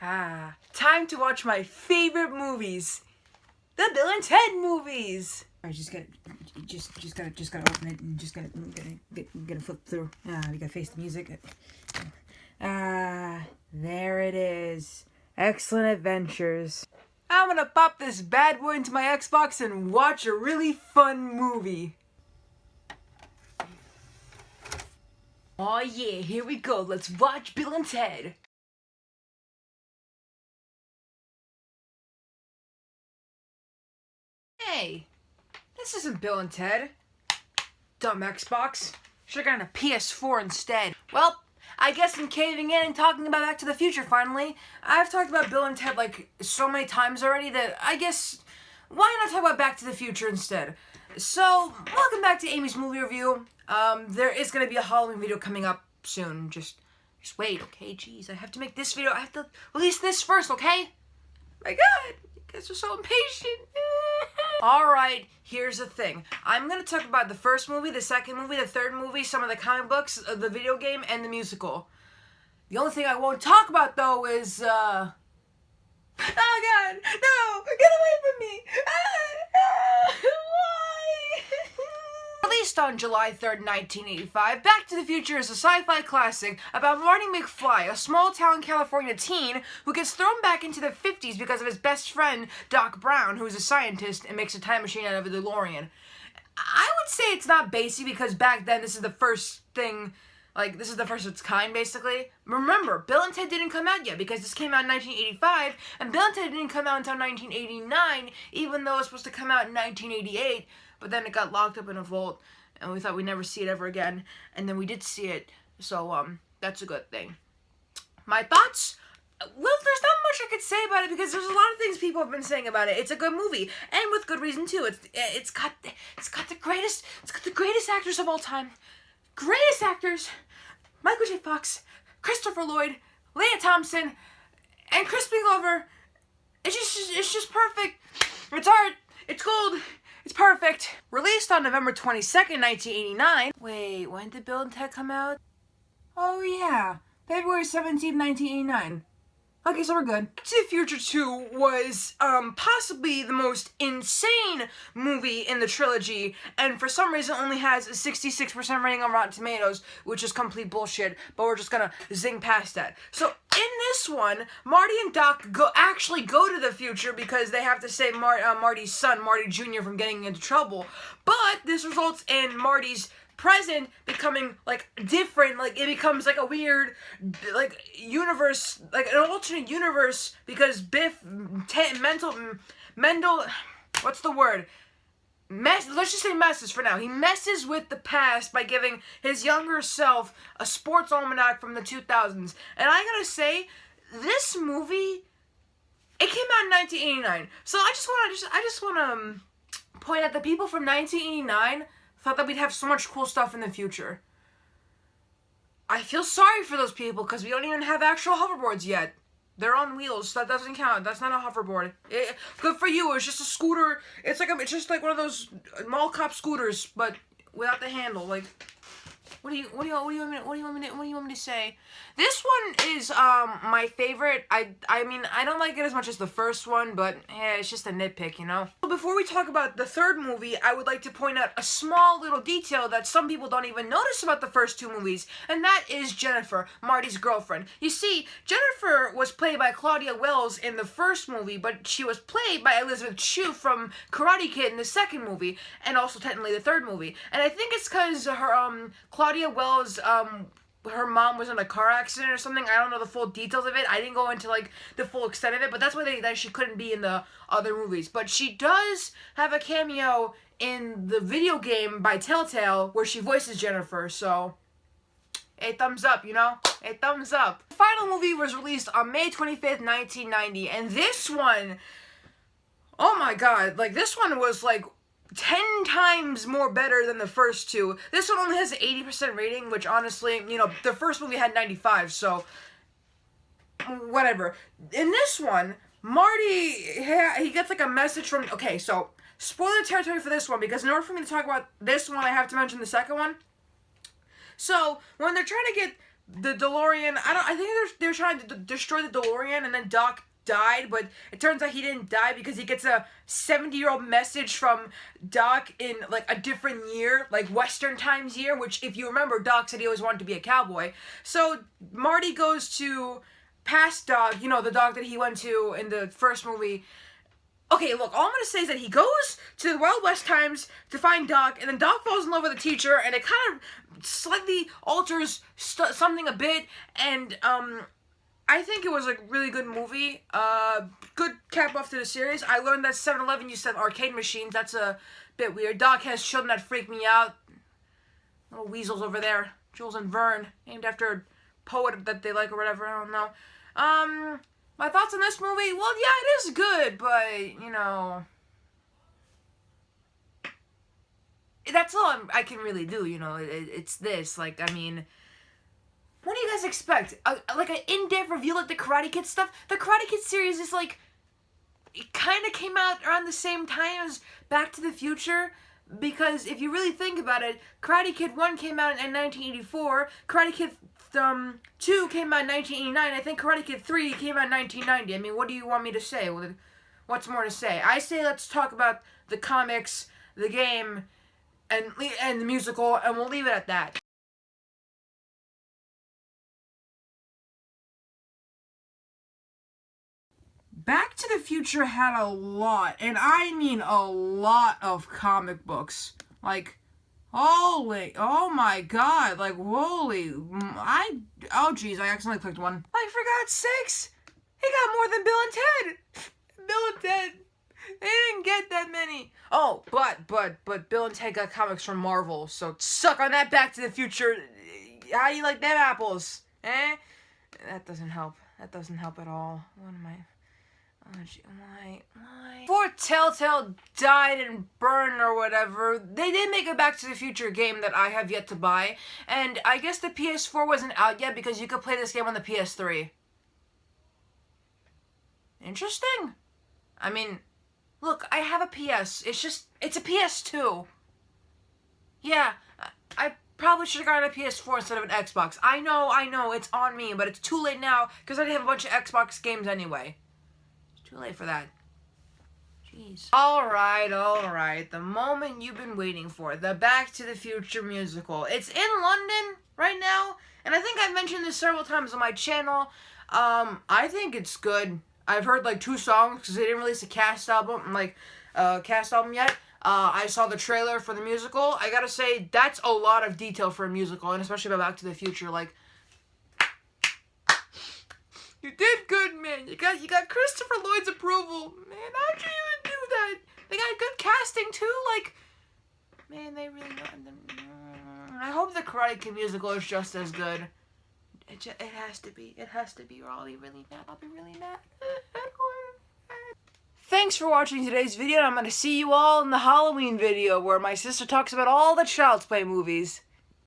Time to watch my favorite movies. The Bill and Ted movies. Alright, just gotta open it and just gotta flip through. We gotta face the music. There it is. Excellent Adventures. I'm gonna pop this bad boy into my Xbox and watch a really fun movie. Oh yeah, here we go. Let's watch Bill and Ted. Hey, this isn't Bill and Ted. Dumb Xbox. Should've gotten a PS4 instead. Well, I guess I'm caving in and talking about Back to the Future finally. I've talked about Bill and Ted like so many times already that I guess, why not talk about Back to the Future instead? So, welcome back to Amy's movie review. There is gonna be a Halloween video coming up soon. Just wait, okay? Jeez, I have to make this video. I have to release this first, okay? My God, you guys are so impatient. Alright, here's the thing. I'm gonna talk about the first movie, the second movie, the third movie, some of the comic books, the video game, and the musical. The only thing I won't talk about, though, is, oh God, no! Get away from me! Why? Released on July 3rd, 1985, Back to the Future is a sci-fi classic about Marty McFly, a small-town California teen who gets thrown back into the 50s because of his best friend, Doc Brown, who is a scientist and makes a time machine out of a DeLorean. I would say it's not basic because back then this is the first thing, like, this is the first of its kind, basically. Remember, Bill and Ted didn't come out yet because this came out in 1985, and Bill and Ted didn't come out until 1989, even though it was supposed to come out in 1988. But then it got locked up in a vault, and we thought we'd never see it ever again. And then we did see it, so, that's a good thing. My thoughts? Well, there's not much I could say about it because there's a lot of things people have been saying about it. It's a good movie, and with good reason, too. It's got the greatest actors of all time. Greatest actors! Michael J. Fox, Christopher Lloyd, Leah Thompson, and Crispin Glover. It's just perfect. It's art. It's gold. It's perfect. Released on November 22nd, 1989. Wait, when did Bill and Ted come out? Oh yeah, February 17th, 1989. Okay, so we're good. Back to the Future 2 was, possibly the most insane movie in the trilogy, and for some reason only has a 66% rating on Rotten Tomatoes, which is complete bullshit, but we're just gonna zing past that. So, in this one, Marty and Doc actually go to the future because they have to save Marty's son, Marty Jr., from getting into trouble, but this results in Marty's present becoming, like, different, like, it becomes, like, a weird, like, universe, like, an alternate universe, because Mendel, what's the word? Let's just say messes for now. He messes with the past by giving his younger self a sports almanac from the 2000s, and I gotta say, this movie, it came out in 1989, so I just wanna point out the people from 1989 thought that we'd have so much cool stuff in the future. I feel sorry for those people because we don't even have actual hoverboards yet. They're on wheels, so that doesn't count. That's not a hoverboard. Good for you. It's just a scooter. It's just like one of those mall cop scooters, but without the handle. Like, what do you want me to say? This one is my favorite. I mean, I don't like it as much as the first one, but it's just a nitpick, you know? Before we talk about the third movie, I would like to point out a small little detail that some people don't even notice about the first two movies, and that is Jennifer, Marty's girlfriend. You see, Jennifer was played by Claudia Wells in the first movie, but she was played by Elizabeth Shue from Karate Kid in the second movie, and also technically the third movie. And I think it's because her, Claudia Wells, her mom was in a car accident or something. I don't know the full details of it. I didn't go into, like, the full extent of it, but that's why that she couldn't be in the other movies. But she does have a cameo in the video game by Telltale where she voices Jennifer, so a thumbs up, you know? A thumbs up. The final movie was released on May 25th, 1990, and this one, oh my God, like, this one was, like, 10 times more better than the first two. This one only has an 80% rating, which honestly, you know, the first movie had 95, so whatever. In this one, Marty, he gets like a message from, okay, so spoiler territory for this one, because in order for me to talk about this one, I have to mention the second one. So, when they're trying to get the DeLorean. I think they're trying to destroy the DeLorean, and then Doc died, but it turns out he didn't die because he gets a 70-year-old message from Doc in like a different year, like Western Times year, which if you remember, Doc said he always wanted to be a cowboy. So Marty goes to past Doc, you know, the Doc that he went to in the first movie. Okay, look, all I'm going to say is that he goes to the Wild West Times to find Doc, and then Doc falls in love with the teacher, and it kind of slightly alters something a bit, and, I think it was a really good movie. Good cap off to the series. I learned that 7-Eleven used to have arcade machines. That's a bit weird. Doc has children that freak me out. Little weasels over there. Jules and Vern, named after a poet that they like or whatever. I don't know. My thoughts on this movie? Well, yeah, it is good, but, you know, that's all I can really do, you know. It's this. Like, I mean, what do you guys expect? Like an in-depth review like the Karate Kid stuff? The Karate Kid series is like, it kind of came out around the same time as Back to the Future, because if you really think about it, Karate Kid 1 came out in 1984, Karate Kid 2 came out in 1989, I think Karate Kid 3 came out in 1990. I mean, what do you want me to say? What's more to say? I say let's talk about the comics, the game, and the musical, and we'll leave it at that. Back to the Future had a lot, and I mean a lot of comic books. Like, holy, oh my god, like, holy, oh geez, I accidentally clicked one. Like, for God's sakes, he got more than Bill and Ted. Bill and Ted, they didn't get that many. Oh, but Bill and Ted got comics from Marvel, so suck on that Back to the Future. How you like them apples, eh? That doesn't help. That doesn't help at all. What am I... Why? Before Telltale died and burned or whatever, they did make a Back to the Future game that I have yet to buy, and I guess the PS4 wasn't out yet because you could play this game on the PS3. Interesting. I mean, look, I have a PS. It's a PS2. Yeah, I probably should have gotten a PS4 instead of an Xbox. I know, it's on me, but it's too late now because I have a bunch of Xbox games anyway. Too late for that. Jeez. Alright. The moment you've been waiting for. The Back to the Future musical. It's in London right now. And I think I've mentioned this several times on my channel. I think it's good. I've heard like 2 songs because they didn't release a cast album yet. I saw the trailer for the musical. I gotta say, that's a lot of detail for a musical. And especially about Back to the Future. Like, you did good, man. You got Christopher Lloyd's approval. Man, how'd you even do that? They got good casting, too. Like, man, they really got them. I hope the Karate Kid musical is just as good. It has to be. It has to be, or I'll be really mad. Thanks for watching today's video, and I'm going to see you all in the Halloween video, where my sister talks about all the Child's Play movies.